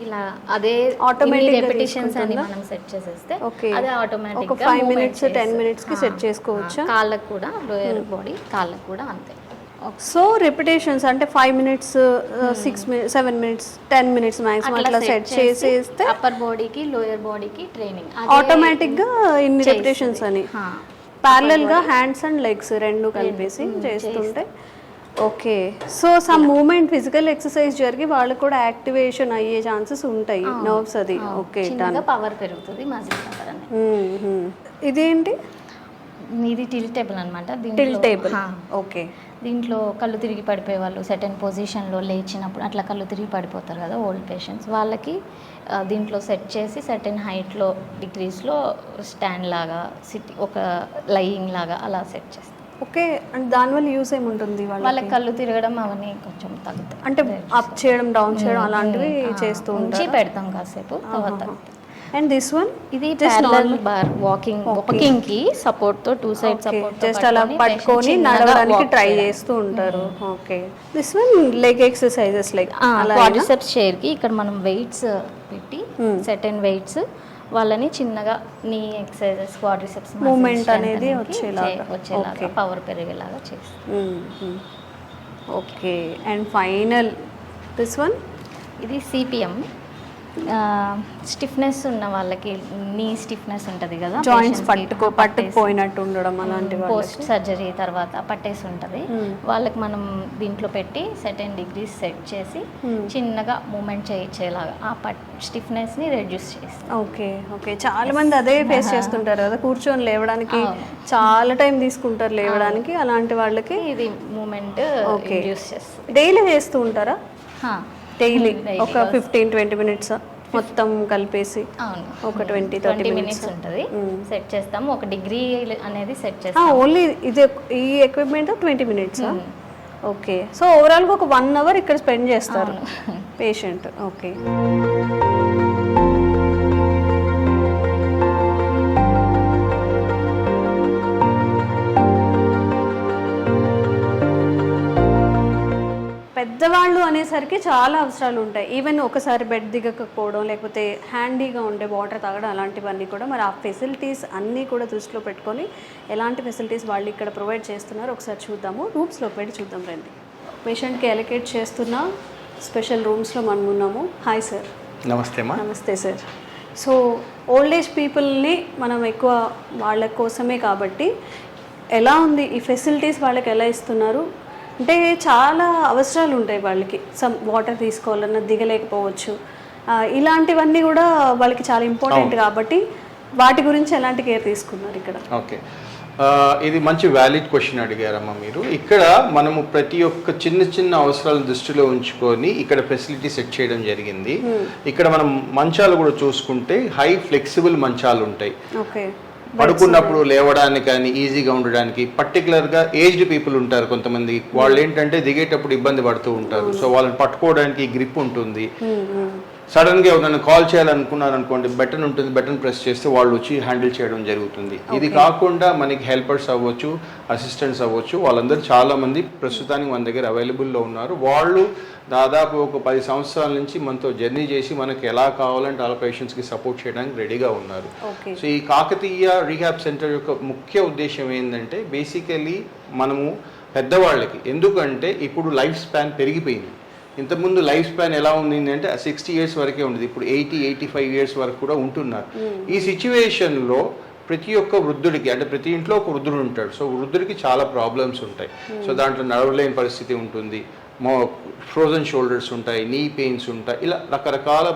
ఇలా అదే ఆటోమేటిక్ రెపిటేషన్స్ అని మనం సెట్ చేసేస్తే అదే ఆటోమేటిక్ గా 5 minutes 10 minutes కి సెట్ చేసుకోవచ్చు. కాళ్ళకు కూడా లోయర్ బాడీ కాళ్ళకు కూడా అంతే. సో రెపిటేషన్స్ అంటే 5 minutes 6 minutes 7 minutes 10 minutes maximum అట్లా సెట్ చేసేస్తే అప్పర్ బాడీకి లోయర్ బాడీకి ట్రైనింగ్ ఆటోమేటిక్ గా ఇన్ని రెపిటేషన్స్ అని ప్యారలల్ గా హ్యాండ్స్ అండ్ లెగ్స్ రెండు కలిపేసి చేస్తుంటే. Okay. So some movement physical exercise జరిగి వాళ్ళు కూడా యాక్టివేషన్ అయ్యే ఛాన్సెస్ ఉంటాయి నర్వ్స్ అది. ఓకే. పవర్ పెరుగుతుంది, మజిల్ పవర్ అనేది. ఇదేంటి? ఇది టిల్టేబుల్ అనమాట. టిల్టేబుల్. ఓకే. దీంట్లో కళ్ళు తిరిగి పడిపోయే వాళ్ళు సెటన్ పొజిషన్లో లేచినప్పుడు అట్లా కళ్ళు తిరిగి పడిపోతారు కదా ఓల్డ్ పేషెంట్స్, వాళ్ళకి దీంట్లో సెట్ చేసి సెటన్ హైట్లో డిగ్రీస్లో స్టాండ్ లాగా ఒక లయింగ్ లాగా అలా సెట్ చేస్తాం. ఓకే. అండ్ దానివల్ల యూస్ ఏముంటుంది? వాళ్ళకి కళ్ళు తిరగడం అవన్నీ కొంచెం తగ్గుతాయి. అంటే అప్ చేయడం డౌన్ చేయడం అలాంటివి చేస్తూ ఉంటాం, పెడతాం కాసేపు, తర్వాత. అండ్ దిస్ వన్ ఇది ప్యారలల్ బార్ వాకింగ్ కి సపోర్ట్ తో 2 side సపోర్ట్ జస్ట్ అలా పట్టుకొని నడవడానికి ట్రై చేస్తూ ఉంటారు. Okay. This one leg exercises like quadriceps chair కి ఇక్కడ మనం వెయిట్స్ పెట్టి సెటన్ వెయిట్స్ వాళ్ళని చిన్నగా నీ ఎక్సర్సైజెస్ క్వాడ్రిసెప్స్ మూమెంట్ అనేది వచ్చేలాగా పవర్ పెరిగేలాగా చేస్తాం. Okay. And final this one ఇది సిపిఎం. స్టిఫ్నెస్ ఉన్న వాళ్ళకి నీ స్టిఫ్నెస్ ఉంటుంది కదా, జాయింట్స్ పట్టుకుపోయినట్టు ఉండడం అలాంటి పోస్ట్ సర్జరీ తర్వాత పట్టేసి ఉంటుంది, వాళ్ళకి మనం దీంట్లో పెట్టి సెటన్ డిగ్రీస్ సెట్ చేసి చిన్నగా మూమెంట్ చేయించేలాగా ఆ స్టిఫ్నెస్ని రెడ్యూస్ చేస్తాం. ఓకే. ఓకే. చాలా మంది అదే ఫేస్ చేస్తుంటారు కదా, కూర్చొని లేవడానికి చాలా టైం తీసుకుంటారు లేవడానికి, అలాంటి వాళ్ళకి ఇది మూమెంట్ రెడ్యూస్ చేస్తుంది. డైలీ చేస్తూ ఉంటారా? డైలీ ఒక 15-20 minutes మొత్తం కలిపేసి ఒక 20-30 minutes ఉంటుంది సెట్ చేస్తాము. ఒక డిగ్రీ అనేది సెట్ చేస్తాం. ఓన్లీ ఇది ఈ ఎక్విప్మెంట్ 20 minutes. ఓకే. సో ఓవరాల్గా ఒక 1 hour ఇక్కడ స్పెండ్ చేస్తారు పేషెంట్. ఓకే. అనేసరికి చాలా అవసరాలు ఉంటాయి. ఈవెన్ ఒకసారి బెడ్ దిగకపోవడం, లేకపోతే హ్యాండీగా ఉండే వాటర్ తాగడం, అలాంటివన్నీ కూడా మరి ఆ ఫెసిలిటీస్ అన్నీ కూడా దృష్టిలో పెట్టుకొని ఎలాంటి ఫెసిలిటీస్ వాళ్ళు ఇక్కడ ప్రొవైడ్ చేస్తున్నారు ఒకసారి చూద్దాము. రూమ్స్లో పెట్టి చూద్దాం రండి. పేషెంట్కి అలొకేట్ చేస్తున్న స్పెషల్ రూమ్స్లో మనం ఉన్నాము. Hi sir. నమస్తే అమ్మా. నమస్తే సార్. సో ఓల్డ్ ఏజ్ పీపుల్ని మనం ఎక్కువ వాళ్ళ కోసమే కాబట్టి ఎలా ఉంది ఈ ఫెసిలిటీస్, వాళ్ళకి ఎలా ఇస్తున్నారు అంటే చాలా అవసరాలు ఉంటాయి వాళ్ళకి. సమ్ వాటర్ తీసుకోవాలన్నా దిగలేకపోవచ్చు, ఇలాంటివన్నీ కూడా వాళ్ళకి చాలా ఇంపార్టెంట్ కాబట్టి వాటి గురించి ఎలాంటి కేర్ తీసుకున్నారు ఇక్కడ? ఓకే, ఇది మంచి వ్యాలిడ్ క్వశ్చన్ అడిగారమ్మా మీరు. ఇక్కడ మనము ప్రతి ఒక్క చిన్న చిన్న అవసరాలను దృష్టిలో ఉంచుకొని ఇక్కడ ఫెసిలిటీ సెట్ చేయడం జరిగింది. ఇక్కడ మనం మంచాలు కూడా చూసుకుంటే హై ఫ్లెక్సిబుల్ మంచాలు ఉంటాయి. ఓకే, పడుకున్నప్పుడు లేవడానికి కానీ ఈజీగా ఉండడానికి. పర్టికులర్గా ఏజ్డ్ పీపుల్ ఉంటారు కొంతమంది, వాళ్ళు ఏంటంటే దిగేటప్పుడు ఇబ్బంది పడుతూ ఉంటారు. సో వాళ్ళని పట్టుకోవడానికి గ్రిప్ ఉంటుంది. సడన్గా ఎవరైనా కాల్ చేయాలనుకున్నారు అనుకోండి, బటన్ ఉంటుంది, బటన్ ప్రెస్ చేస్తే వాళ్ళు వచ్చి హ్యాండిల్ చేయడం జరుగుతుంది. ఇది కాకుండా మనకి హెల్పర్స్ అవ్వచ్చు, అసిస్టెంట్స్ అవ్వచ్చు, వాళ్ళందరూ చాలామంది ప్రస్తుతానికి మన దగ్గర అవైలబుల్లో ఉన్నారు. వాళ్ళు దాదాపు ఒక 10 సంవత్సరాల నుంచి మనతో జర్నీ చేసి మనకి ఎలా కావాలంటే అలా పేషెంట్స్కి సపోర్ట్ చేయడానికి రెడీగా ఉన్నారు. సో ఈ కాకతీయ రీహాబ్ సెంటర్ యొక్క ముఖ్య ఉద్దేశం ఏంటంటే బేసికలీ మనము పెద్దవాళ్ళకి, ఎందుకంటే ఇప్పుడు లైఫ్ స్పాన్ పెరిగిపోయింది. ఇంతకుముందు లైఫ్ స్పాన్ ఎలా ఉంది అంటే 60 years వరకే ఉండేది, ఇప్పుడు 80-85 years వరకు కూడా ఉంటున్నారు. ఈ సిచ్యువేషన్లో ప్రతి ఒక్క వృద్ధుడికి, అంటే ప్రతి ఇంట్లో ఒక వృద్ధుడు ఉంటాడు. సో వృద్ధుడికి చాలా ప్రాబ్లమ్స్ ఉంటాయి. సో దాంట్లో నడవలేని పరిస్థితి ఉంటుంది, ఫ్రోజన్ షోల్డర్స్ ఉంటాయి, నీ పెయిన్స్ ఉంటాయి, ఇలా రకరకాల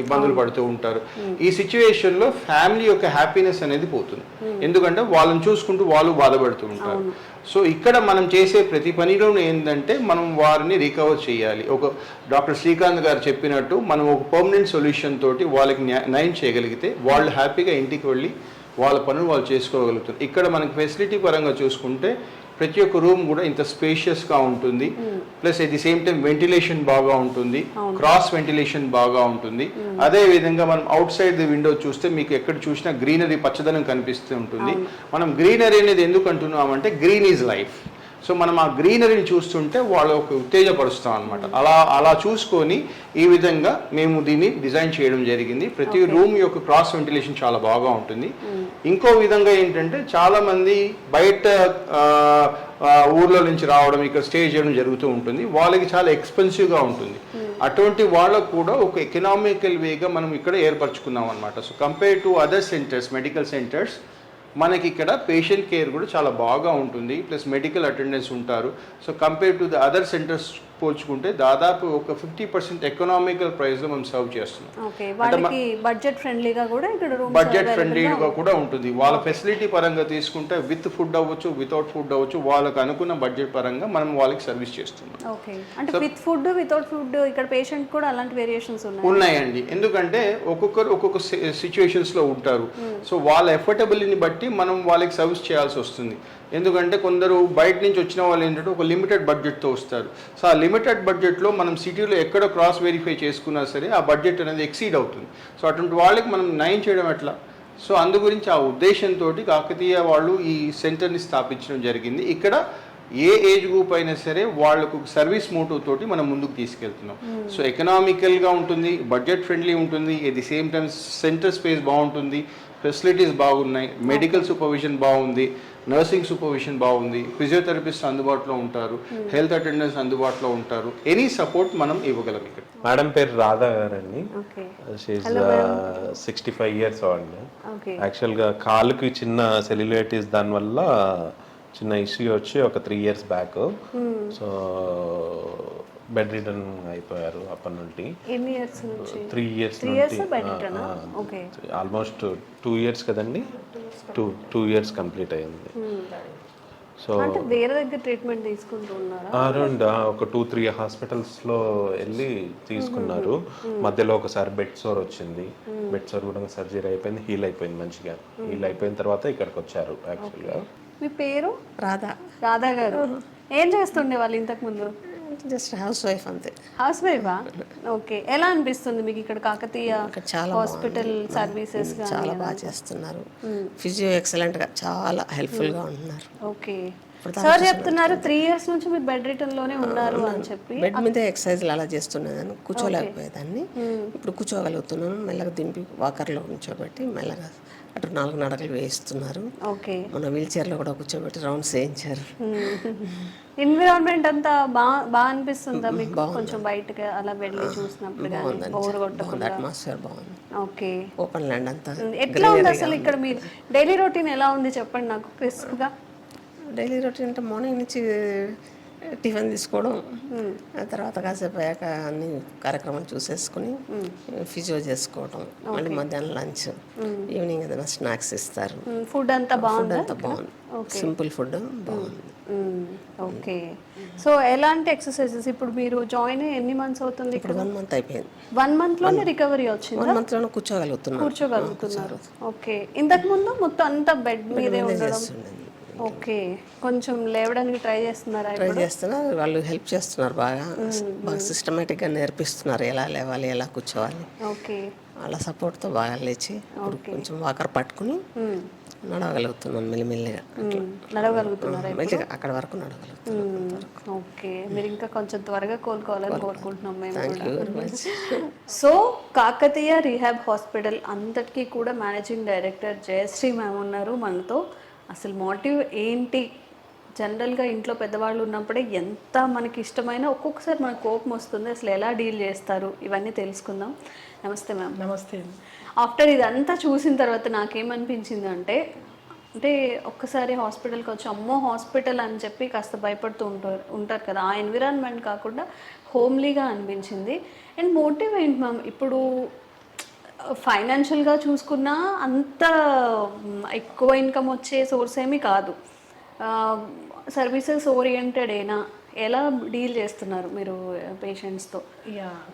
ఇబ్బందులు పడుతూ ఉంటారు. ఈ సిచ్యువేషన్లో ఫ్యామిలీ యొక్క హ్యాపీనెస్ అనేది పోతుంది, ఎందుకంటే వాళ్ళని చూసుకుంటూ వాళ్ళు బాధపడుతూ ఉంటారు. సో ఇక్కడ మనం చేసే ప్రతి పనిలోనూ ఏంటంటే మనం వారిని రికవర్ చేయాలి. ఒక డాక్టర్ శ్రీకాంత్ గారు చెప్పినట్టు మనం ఒక పర్మనెంట్ సొల్యూషన్ తోటి వాళ్ళకి నయం చేయగలిగితే వాళ్ళు హ్యాపీగా ఇంటికి వెళ్ళి వాళ్ళ పనులు వాళ్ళు చేసుకోగలుగుతారు. ఇక్కడ మనకి ఫెసిలిటీ పరంగా చూసుకుంటే ప్రతి ఒక్క రూమ్ కూడా ఇంత స్పేషియస్గా ఉంటుంది. Plus at the same time ventilation బాగా ఉంటుంది, క్రాస్ వెంటిలేషన్ బాగా ఉంటుంది. అదే విధంగా మనం అవుట్ సైడ్ ది విండో చూస్తే మీకు ఎక్కడ చూసినా గ్రీనరీ, పచ్చదనం కనిపిస్తూ ఉంటుంది. మనం గ్రీనరీ అనేది ఎందుకు అంటున్నామంటే గ్రీన్ ఈజ్ లైఫ్. సో మనం ఆ గ్రీనరీని చూస్తుంటే వాళ్ళకు ఉత్తేజపరుస్తాం అనమాట. అలా చూసుకొని ఈ విధంగా మేము దీన్ని డిజైన్ చేయడం జరిగింది. ప్రతి రూమ్ యొక్క క్రాస్ వెంటిలేషన్ చాలా బాగా ఉంటుంది. ఇంకో విధంగా ఏంటంటే చాలామంది బయట ఊర్లో నుంచి రావడం, ఇక్కడ స్టే చేయడం జరుగుతూ ఉంటుంది. వాళ్ళకి చాలా ఎక్స్పెన్సివ్గా ఉంటుంది. అటువంటి వాళ్ళకు కూడా ఒక ఎకనామికల్ వేగా మనం ఇక్కడ ఏర్పరచుకున్నాం అనమాట. So compare to other centres, medical centres, మనకి ఇక్కడ పేషెంట్ కేర్ కూడా చాలా బాగా ఉంటుంది. ప్లస్ మెడికల్ అటెండెన్స్ ఉంటారు. So compare to the other centres పోల్చుకుంటే దాదాపు ఒక 50% ఎకనామికల్ ప్రైస్లో మనం సర్వ్ చేస్తున్నాం. బడ్జెట్ ఫ్రెండ్లీగా కూడా ఇక్కడ బడ్జెట్ ఫ్రెండ్లీగా కూడా ఉంటుంది. వాళ్ళ ఫెసిలిటీ పరంగా తీసుకుంటే విత్ ఫుడ్ అవ్వచ్చు, వితౌట్ ఫుడ్ అవ్వచ్చు, వాళ్ళకి అనుకున్న బడ్జెట్ పరంగా మనం వాళ్ళకి సర్వీస్ చేస్తున్నాం. అంటే విత్ ఫుడ్, వితౌట్ ఫుడ్ ఇక్కడ పేషెంట్ కూడా అలాంటి వేరియేషన్స్ ఉన్నాయండి. ఎందుకంటే ఒక్కొక్కరు ఒక్కొక్క సిచ్యువేషన్స్లో ఉంటారు. సో వాళ్ళ ఎఫర్టబిలిటీని బట్టి మనం వాళ్ళకి సర్వీస్ చేయాల్సి వస్తుంది. ఎందుకంటే కొందరు బయట నుంచి వచ్చిన వాళ్ళు ఏంటంటే ఒక లిమిటెడ్ బడ్జెట్తో వస్తారు. సో ఆ లిమిటెడ్ బడ్జెట్లో మనం సిటీలో ఎక్కడ క్రాస్ వెరిఫై చేసుకున్నా సరే ఆ బడ్జెట్ అనేది ఎక్సీడ్ అవుతుంది. సో అటువంటి వాళ్ళకి మనం నయం చేయడం ఎట్లా? సో అందు గురించి ఆ ఉద్దేశంతో కాకతీయ వాళ్ళు ఈ సెంటర్ని స్థాపించడం జరిగింది. ఇక్కడ ఏ ఏజ్ గ్రూప్ అయినా సరే వాళ్ళకు సర్వీస్ మోటివ్ తోటి మనం ముందుకు తీసుకెళ్తున్నాం. సో ఎకనామికల్గా ఉంటుంది, బడ్జెట్ ఫ్రెండ్లీ ఉంటుంది, at the same time centre space బాగుంటుంది, ఫెసిలిటీస్ బాగున్నాయి, మెడికల్ సూపర్విజన్ బాగుంది, నర్సింగ్ సూపర్విజన్ బాగుంది, ఫిజియోథెరపిస్ట్ అందుబాటులో ఉంటారు, హెల్త్ అటెండెన్స్ అందుబాటులో ఉంటారు. ఎనీ సపోర్ట్ మనం ఇవ్వగలం ఇక్కడ. మేడం పేరు రాధా గారండి. She is 65 years old. యాక్చువల్గా కాలుకి చిన్న సెల్యులైటిస్, దానివల్ల చిన్న ఇష్యూ వచ్చి ఒక 3 years back so bed return అయిపోయారు. అప్పటి నుండి 3 years ఆల్మోస్ట్ 2 years కదండి, 2 years కంప్లీట్ అయింది. సో వేరే దగ్గర ట్రీట్మెంట్ తీసుకుంటున్నారా? అరౌండ్ ఒక 2-3 హాస్పిటల్స్లో వెళ్ళి తీసుకున్నారు. మధ్యలో ఒకసారి బెడ్ సోర్ వచ్చింది, బెడ్ సోర్ కూడా సర్జరీ అయిపోయింది, హీల్ అయిపోయింది మంచిగా. హీల్ అయిపోయిన తర్వాత ఇక్కడికి వచ్చారు. యాక్చువల్గా మీ పేరు? రాధా. రాధా గారు ఏం చేస్తుండే వాళ్ళు ఇంతకు ముందు? జస్ట్ హౌస్ వైఫ్ అంతే. హౌస్ వైఫా? ఓకే. ఎలా అనిపిస్తుంది మీకు ఇక్కడ కాకతీయ చాలా హాస్పిటల్ సర్వీసెస్? చాలా బాగా చేస్తున్నారు. ఫిజియో ఎక్సలెంట్గా చాలా హెల్ప్ఫుల్గా ఉంటున్నారు. ఓకే. సార్ చెప్తున్నారు 3 years నుంచి మీరు బెడ్ రిటర్న్ లోనే ఉన్నారు అని చెప్పి. బెడ్ మీద ఎక్సర్సైజ్లు అలా చేస్తున్నదాన్ని, కూర్చోలేకపోయేదాన్ని. ఇప్పుడు కూర్చోగలుగుతున్నాను. మెల్లగా దింపి వాకర్లో కూర్చోబెట్టి మెల్లగా అటు 4 నడకలు వేయిస్తున్నారు. ఓకే. మన వీల్ చైర్లో కూడా కూర్చోబెట్టి రౌండ్స్ వేయించారు. ఎన్విరాన్మెంట్ అంతా బాగా అనిపిస్తుందా మీకు? కొంచెం బయటకి అలా వెళ్ళి చూసినప్పుడు అట్మాస్ఫియర్ బాగుంది. ఓకే. ఓపెన్ ల్యాండ్ అంతా. ఎట్లా ఉంది అసలు ఇక్కడ మీరు డైలీ రొటీన్ ఎలా ఉంది చెప్పండి నాకు క్రిస్ప్గా. డైలీ రొటీన్ అంటే మార్నింగ్ నుంచి టిఫిన్ తీసుకోవడం, ఆ తర్వాత కాసేపు అయ్యాక అన్ని కార్యక్రమాలు చూసేసుకుని ఫిజియో చేసుకోవడం, మళ్ళీ మధ్యాహ్నం లంచ్, ఈవినింగ్ ఏదైనా స్నాక్స్ ఇస్తారు. ఫుడ్ అంతా బాగుంది. సింపుల్ ఫుడ్ బాగుంది. ఓకే. సో ఎలాంటి ఎక్సర్సైజెస్ ఇప్పుడు మీరు జాయిన్ అయ్యి ఎన్ని మంత్స్ అవుతుంది? ఇప్పుడు 1 month అయిపోయింది. 1 month లోనే రికవరీ వచ్చింది? 1 month లోనే కూర్చోగలుగుతున్నారు. ఓకే. ఇంతకు ముందు మొత్తం అంతా బెడ్ మీదే ఉండడం. ఓకే. కొంచెం లేవడానికి ట్రై చేస్తున్నారు? వాళ్ళు హెల్ప్ చేస్తున్నారు. బాగా సిస్టమేటిక్గా నేర్పిస్తున్నారు ఎలా లేవాలి, ఎలా కూర్చోవాలి. ఓకే. వాళ్ళ సపోర్ట్తో బాగా లేచి కొంచెం వాకర్ పట్టుకుని నడవగలుగుతున్నాను. మెల్లిమెల్లిగా నడవగలుగుతున్నారు. అక్కడ వరకు నడవగలుగుతున్నాను. ఓకే. మీరు ఇంకా కొంచెం త్వరగా కోలుకోవాలని కోరుకుంటున్నాం మేము. సో కాకతీయ రీహాబ్ హాస్పిటల్ అంతటికీ కూడా మేనేజింగ్ డైరెక్టర్ జయశ్రీ మ్యామ్ ఉన్నారు మనతో. అసలు మోటివ్ ఏంటి? జనరల్గా ఇంట్లో పెద్దవాళ్ళు ఉన్నప్పుడే ఎంత మనకి ఇష్టమైన ఒక్కొక్కసారి మనకు కోపం వస్తుంది, అసలు ఎలా డీల్ చేస్తారు ఇవన్నీ తెలుసుకుందాం. నమస్తే మ్యామ్. నమస్తే. ఆఫ్టర్ ఇదంతా చూసిన తర్వాత నాకేమనిపించింది అంటే ఒక్కసారి హాస్పిటల్కి వచ్చి అమ్మో హాస్పిటల్ అని చెప్పి కాస్త భయపడుతూ ఉంటారు కదా, ఆ ఎన్విరాన్మెంట్ కాకుండా హోమ్లీగా అనిపించింది. అండ్ మోటివ్ ఏంటి మ్యామ్? ఇప్పుడు ఫైనాన్షియల్గా చూసుకున్నా అంత ఎక్కువ ఇన్కమ్ వచ్చే సోర్స్ ఏమీ కాదు. సర్వీసెస్ ఓరియంటెడేనా? ఎలా డీల్ చేస్తున్నారు మీరు పేషెంట్స్తో?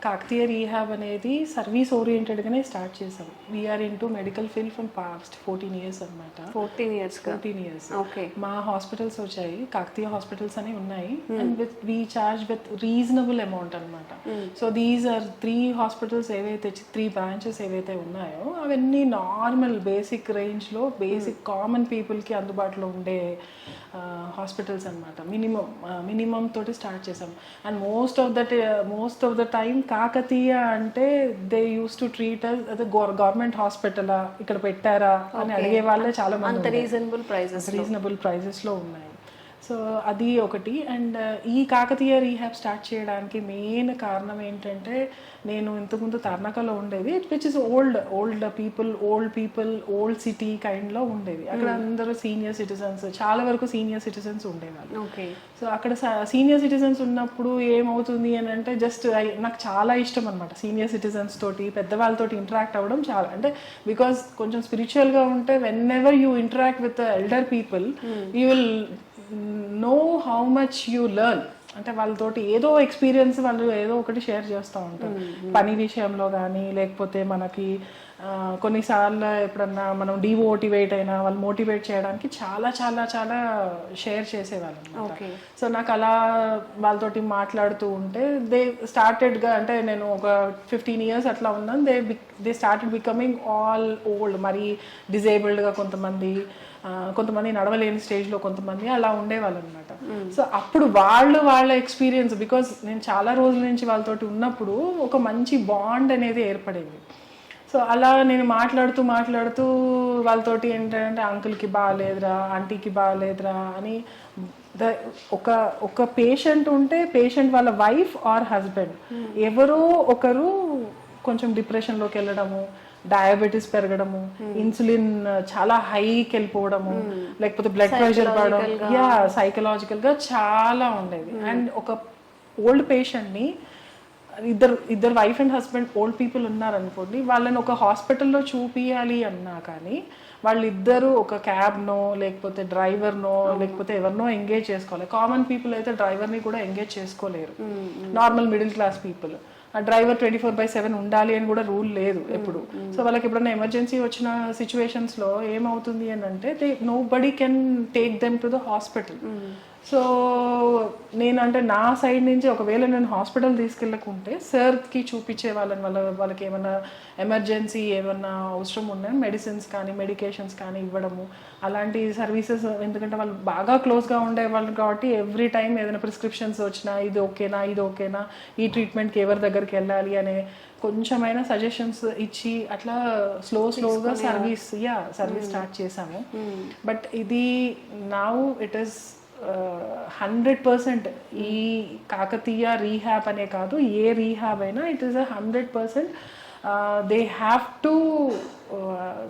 కాకతీయ రీహాబ్ అనేది సర్వీస్ ఓరియంటెడ్గానే స్టార్ట్ చేసాం. We are into medical field from past 14 years అనమాట. 14 years. ఓకే. మా హాస్పిటల్స్ వచ్చాయి, కాకతీయ హాస్పిటల్స్ అనేవి ఉన్నాయి. And we charge with reasonable amount అనమాట. సో దీస్ ఆర్ 3 hospitals ఏవైతే 3 branches ఏవైతే ఉన్నాయో అవన్నీ నార్మల్ బేసిక్ రేంజ్లో బేసిక్ కామన్ పీపుల్కి అందుబాటులో ఉండే హాస్పిటల్స్ అనమాట. మినిమం తోటి స్టార్ట్ చేసాం. And most of the time Kakatiya అంటే దే యూస్ టు ట్రీట్ అదే గవర్నమెంట్ హాస్పిటలా ఇక్కడ పెట్టారా అని అడిగే వాళ్ళే చాలా మంది. రీజనబుల్ ప్రైజెస్లో ఉన్నాయి. సో అది ఒకటి. అండ్ ఈ కాకతీయ రీహాబ్ స్టార్ట్ చేయడానికి మెయిన్ కారణం ఏంటంటే, నేను ఇంతకుముందు తర్నకలో ఉండేది, which is old people old city కైండ్లో ఉండేది. అక్కడ అందరూ సీనియర్ సిటిజన్స్, చాలా వరకు సీనియర్ సిటిజన్స్ ఉండేవాళ్ళు. సో అక్కడ సీనియర్ సిటిజన్స్ ఉన్నప్పుడు ఏమవుతుంది అని అంటే, జస్ట్ నాకు చాలా ఇష్టం అనమాట సీనియర్ సిటిజన్స్ తోటి, పెద్దవాళ్ళతోటి ఇంటరాక్ట్ అవ్వడం చాలా. అంటే బికాస్ కొంచెం స్పిరిచువల్గా ఉంటే whenever you interact with elder people you will know how much you learn. అంటే వాళ్ళతోటి ఏదో ఎక్స్పీరియన్స్ వాళ్ళు ఏదో ఒకటి షేర్ చేస్తూ ఉంటారు, పని విషయంలో కానీ, లేకపోతే మనకి కొన్నిసార్లు ఎప్పుడన్నా మనం డిమోటివేట్ అయినా వాళ్ళు మోటివేట్ చేయడానికి చాలా చాలా చాలా షేర్ చేసేవాళ్ళు అనమాట. సో నాకు అలా వాళ్ళతోటి మాట్లాడుతూ ఉంటే దే స్టార్టెడ్గా, అంటే నేను ఒక 15 years అట్లా ఉన్నాను, they started becoming all old. మరి డిజేబుల్డ్గా కొంతమంది నడవలేని స్టేజ్లో కొంతమంది అలా ఉండేవాళ్ళు అనమాట. సో అప్పుడు వాళ్ళ ఎక్స్పీరియన్స్, బికాజ్ నేను చాలా రోజుల నుంచి వాళ్ళతోటి ఉన్నప్పుడు ఒక మంచి బాండ్ అనేది ఏర్పడేది. సో అలా నేను మాట్లాడుతూ వాళ్ళతోటి ఏంటంటే అంకుల్కి బాగాలేదురా, ఆంటీకి బాగాలేదురా అని, ఒక పేషెంట్ ఉంటే పేషెంట్ వాళ్ళ వైఫ్ ఆర్ హస్బెండ్ ఎవరో ఒకరు కొంచెం డిప్రెషన్లోకి వెళ్ళడము, డయాబెటీస్ పెరగడము, ఇన్సులిన్ చాలా హైకి వెళ్ళిపోవడము, లేకపోతే బ్లడ్ ప్రెషర్ పడడం, సైకలాజికల్ గా చాలా ఉండేది. అండ్ ఒక ఓల్డ్ పేషెంట్ని ఇద్దరు wife and husband old people ఉన్నారనుకోండి, వాళ్ళని ఒక హాస్పిటల్లో చూపియాలి అన్నా కానీ వాళ్ళిద్దరూ ఒక క్యాబ్నో లేకపోతే డ్రైవర్నో లేకపోతే ఎవరినో ఎంగేజ్ చేసుకోవాలి. కామన్ పీపుల్ అయితే డ్రైవర్ని కూడా ఎంగేజ్ చేసుకోలేరు. నార్మల్ మిడిల్ క్లాస్ పీపుల్ ఆ డ్రైవర్ 24/7 ఉండాలి అని కూడా రూల్ లేదు ఎప్పుడు. సో వాళ్ళకి ఎప్పుడైనా ఎమర్జెన్సీ వచ్చిన సిచ్యువేషన్స్లో ఏమవుతుంది అని అంటే nobody can take them to the hospital. So నేనంటే నా సైడ్ నుంచి ఒకవేళ నేను హాస్పిటల్ తీసుకెళ్ళకుంటే సార్కి చూపించే వాళ్ళకి ఏమైనా ఎమర్జెన్సీ ఏమన్నా అవసరం ఉన్నాయి మెడిసిన్స్ కానీ మెడికేషన్స్ కానీ ఇవ్వడము అలాంటి సర్వీసెస్, ఎందుకంటే వాళ్ళు బాగా క్లోజ్గా ఉండేవాళ్ళు కాబట్టి ఎవ్రీ టైం ఏదైనా ప్రిస్క్రిప్షన్స్ వచ్చినా ఇది ఓకేనా ఈ ట్రీట్మెంట్కి ఎవరి దగ్గరికి వెళ్ళాలి అనే కొంచెమైనా సజెషన్స్ ఇచ్చి అట్లా స్లోగా సర్వీస్ స్టార్ట్ చేశాము. బట్ ఇది నౌ ఇట్ ఈస్ 100% ఈ కాకతీయ రీహాబ్ అనే కాదు, ఏ రీహాబ్ అయినా it is 100% they have to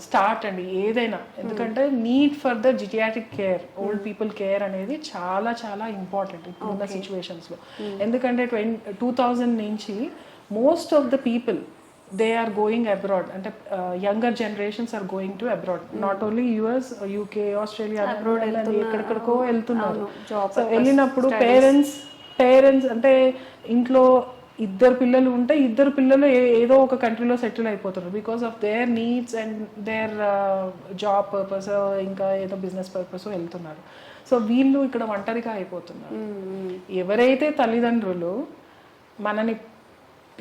start అండి ఏదైనా. ఎందుకంటే need for the geriatric care, old people care అనేది చాలా చాలా ఇంపార్టెంట్ ఇప్పుడున్న సిచ్యువేషన్స్లో. ఎందుకంటే 2000 నుంచి most of the people they are going abroad, and younger generations are going to abroad, not only US, UK, Australia, abroad ఎక్కడికో వెళ్తున్నారు. సో వెళ్ళినప్పుడు పేరెంట్స్ అంటే ఇంట్లో ఇద్దరు పిల్లలు ఉంటే ఇద్దరు పిల్లలు ఏదో ఒక కంట్రీలో సెటిల్ అయిపోతారు because of their needs and their job purpose, ఇంకా ఏదో బిజినెస్ పర్పస్ వెళ్తున్నారు. సో వీళ్ళు ఇక్కడ ఒంటరిగా అయిపోతున్నారు. ఎవరైతే తల్లిదండ్రులు మనని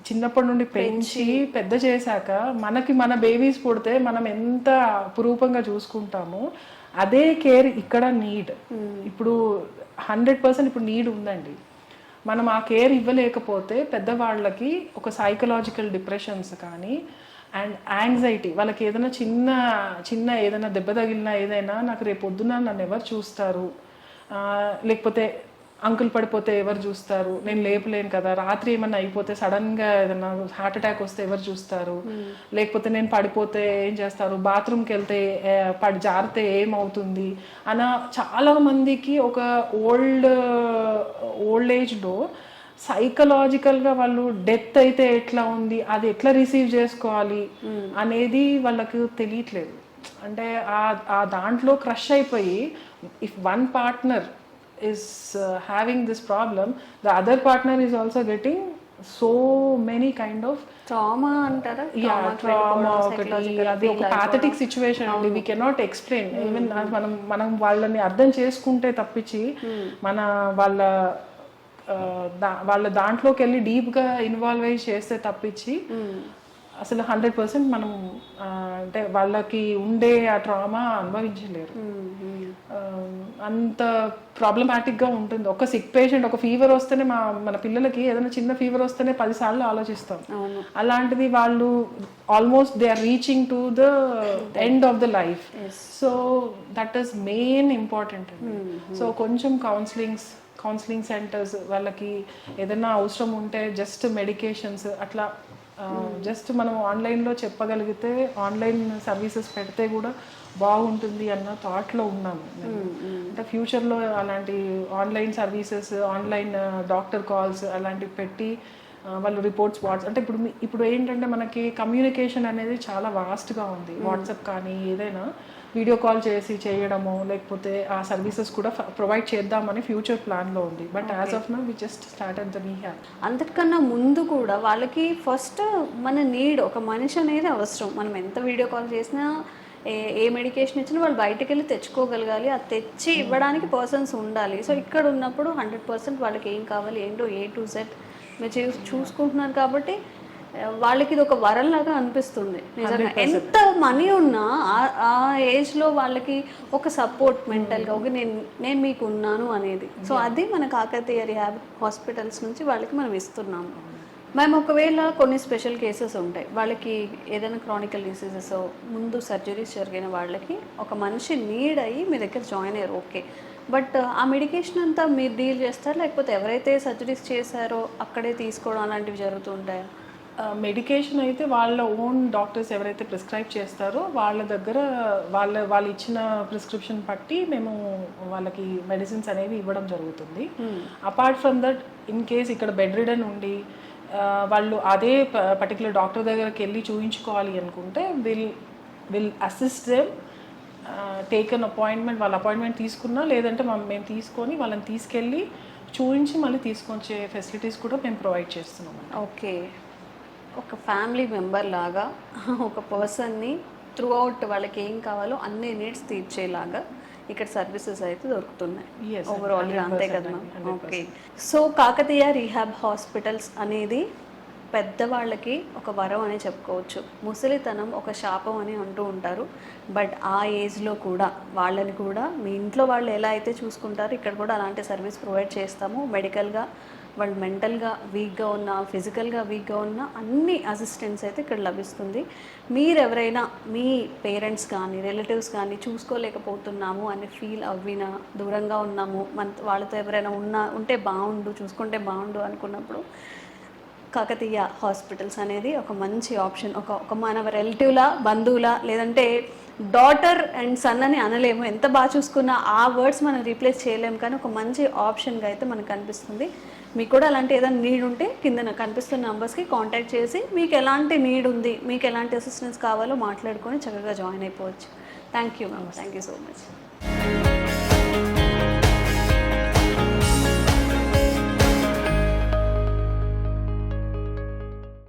చిన్నప్పటి నుండి పెంచి పెద్ద చేశాక మనకి మన బేబీస్ పుడితే మనం ఎంత అపురూపంగా చూసుకుంటామో అదే కేర్ ఇక్కడ నీడ్. ఇప్పుడు 100% ఇప్పుడు నీడ్ ఉందండి. మనం ఆ కేర్ ఇవ్వలేకపోతే పెద్దవాళ్ళకి ఒక సైకలాజికల్ డిప్రెషన్స్ కానీ అండ్ యాంగ్జైటీ, వాళ్ళకి ఏదైనా చిన్న ఏదైనా దెబ్బ తగిలినా ఏదైనా నాకు రేపు పొద్దున నన్ను ఎవరు చూస్తారు, లేకపోతే అంకుల్ పడిపోతే ఎవరు చూస్తారు, నేను లేపలేను కదా, రాత్రి ఏమన్నా అయిపోతే సడన్గా ఏదైనా హార్ట్ అటాక్ వస్తే ఎవరు చూస్తారు, లేకపోతే నేను పడిపోతే ఏం చేస్తారు, బాత్రూమ్కి వెళ్తే జారితే ఏమవుతుంది అన్న చాలా మందికి ఒక ఓల్డ్ ఏజ్లో సైకలాజికల్గా వాళ్ళు డెత్ అయితే ఎట్లా ఉంది, అది ఎట్లా రిసీవ్ చేసుకోవాలి అనేది వాళ్ళకు తెలియట్లేదు. అంటే ఆ దాంట్లో క్రష్ అయిపోయి if one partner is having this problem, the other partner is also getting so many kind of trauma antara trauma ఒకటి అది ఒక pathetic situation అండి. we cannot explain even మనం వాళ్ళని అర్థం చేసుకుంటే తప్పించి వాళ్ళ దాంట్లోకి వెళ్ళి డీప్గా ఇన్వాల్వ్ అయ్యి చేస్తే తప్పించి అసలు 100% మనం అంటే వాళ్ళకి ఉండే ఆ ట్రామా అనుభవించలేరు. అంత ప్రాబ్లమాటిక్గా ఉంటుంది. ఒక సిక్ పేషెంట్ ఒక ఫీవర్ వస్తేనే మన పిల్లలకి ఏదైనా చిన్న ఫీవర్ వస్తేనే 10 సార్లు ఆలోచిస్తాం. అలాంటిది వాళ్ళు almost they are reaching to the end of the life. So that is main important అండి. సో కొంచెం కౌన్సిలింగ్ సెంటర్స్ వాళ్ళకి ఏదైనా అవసరం ఉంటే జస్ట్ మెడికేషన్స్ అట్లా జస్ట్ మనం ఆన్లైన్లో చెప్పగలిగితే ఆన్లైన్ సర్వీసెస్ పెడితే కూడా బాగుంటుంది అన్న థాట్లో ఉన్నాము. అంటే ఫ్యూచర్లో అలాంటి online services, online doctor calls అలాంటివి పెట్టి వాళ్ళు రిపోర్ట్స్ అంటే ఇప్పుడు ఏంటంటే మనకి కమ్యూనికేషన్ అనేది చాలా వాస్ట్గా ఉంది. వాట్సాప్ కానీ ఏదైనా వీడియో కాల్ చేయడము లేకపోతే ఆ సర్వీసెస్ కూడా ప్రొవైడ్ చేద్దామని ఫ్యూచర్ ప్లాన్లో ఉంది. But as of now we just started the rehab. అంతకన్నా ముందు కూడా వాళ్ళకి ఫస్ట్ మన నీడ్, ఒక మనిషి అనేది అవసరం. మనం ఎంత వీడియో కాల్ చేసినా ఏ మెడికేషన్ ఇచ్చినా వాళ్ళు బయటకు వెళ్ళి తెచ్చుకోగలగాలి, అది తెచ్చి ఇవ్వడానికి పర్సన్స్ ఉండాలి. సో ఇక్కడ ఉన్నప్పుడు 100% వాళ్ళకి ఏం కావాలి ఏంటో A to Z మీరు చూసుకుంటున్నారు కాబట్టి వాళ్ళకి ఇది ఒక వరంలాగా అనిపిస్తుంది. నిజంగా ఎంత మనీ ఉన్నా ఆ ఏజ్లో వాళ్ళకి ఒక సపోర్ట్ మెంటల్గా ఒక నేను మీకు ఉన్నాను అనేది. సో అది మన కాకతీయ రిహాబ్ హాస్పిటల్స్ నుంచి వాళ్ళకి మనం ఇస్తున్నాము. మేము ఒకవేళ కొన్ని స్పెషల్ కేసెస్ ఉంటాయి, వాళ్ళకి ఏదైనా క్రానికల్ డిసీజెస్ ముందు సర్జరీస్ జరిగిన వాళ్ళకి ఒక మనిషి నీడ్ అయ్యి మీ దగ్గర జాయిన్ అయ్యారు, ఓకే. బట్ ఆ మెడికేషన్ అంతా మీరు డీల్ చేస్తారు, లేకపోతే ఎవరైతే సర్జరీస్ చేశారో అక్కడే తీసుకోవడం అలాంటివి జరుగుతుంటాయా? మెడికేషన్ అయితే వాళ్ళ ఓన్ డాక్టర్స్ ఎవరైతే ప్రిస్క్రైబ్ చేస్తారో వాళ్ళ దగ్గర వాళ్ళు ఇచ్చిన ప్రిస్క్రిప్షన్ బట్టి మేము వాళ్ళకి మెడిసిన్స్ అనేవి ఇవ్వడం జరుగుతుంది. Apart from that in case ఇక్కడ బెడ్ రిడన్ ఉండి వాళ్ళు అదే పర్టికులర్ డాక్టర్ దగ్గరికి వెళ్ళి చూయించుకోవాలి అనుకుంటే will assist them, take an appointment. వాళ్ళ అపాయింట్మెంట్ తీసుకున్నా లేదంటే మేము తీసుకొని వాళ్ళని తీసుకెళ్ళి చూయించి మళ్ళీ తీసుకొచ్చే ఫెసిలిటీస్ కూడా మేము ప్రొవైడ్ చేస్తున్నాం. ఓకే, ఒక ఫ్యామిలీ మెంబర్ లాగా ఒక పర్సన్ని త్రూ అవుట్ వాళ్ళకి ఏం కావాలో అన్ని నీడ్స్ తీర్చేలాగా ఇక్కడ సర్వీసెస్ అయితే దొరుకుతున్నాయి Yes, ఓవరాల్గా, అంతే కదా ma'am? Okay. So Kakatiya rehab hospitals అనేది పెద్దవాళ్ళకి ఒక వరం అని చెప్పుకోవచ్చు. ముసలితనం ఒక శాపం అని అంటూ ఉంటారు. బట్ ఆ ఏజ్లో కూడా వాళ్ళని కూడా మీ ఇంట్లో వాళ్ళు ఎలా అయితే చూసుకుంటారో ఇక్కడ కూడా అలాంటి సర్వీస్ ప్రొవైడ్ చేస్తాము. మెడికల్గా వాళ్ళు మెంటల్గా వీక్గా ఉన్న, ఫిజికల్గా వీక్గా ఉన్న అన్ని అసిస్టెన్స్ అయితే ఇక్కడ లభిస్తుంది. మీరు ఎవరైనా మీ పేరెంట్స్ కానీ రిలేటివ్స్ కానీ చూసుకోలేకపోతున్నాము అని ఫీల్ అవ్వినా, దూరంగా ఉన్నాము, వాళ్ళతో ఎవరైనా ఉంటే బాగుండు, చూసుకుంటే బాగుండు అనుకున్నప్పుడు కాకతీయ హాస్పిటల్స్ అనేది ఒక మంచి ఆప్షన్. ఒక మన రిలేటివ్లా, బంధువులా, లేదంటే డాటర్ అండ్ సన్ అని అనలేము, ఎంత బాగా చూసుకున్నా ఆ వర్డ్స్ మనం రీప్లేస్ చేయలేము, కానీ ఒక మంచి ఆప్షన్గా అయితే మనకు కనిపిస్తుంది. మీకు కూడా అలాంటి ఏదైనా నీడ్ ఉంటే కింద కనిపిస్తున్న నెంబర్స్కి కాంటాక్ట్ చేసి మీకు ఎలాంటి నీడ్ ఉంది, మీకు ఎలాంటి అసిస్టెన్స్ కావాలో మాట్లాడుకొని చక్కగా జాయిన్ అయిపోవచ్చు. Thank you ma'am, thank you so much.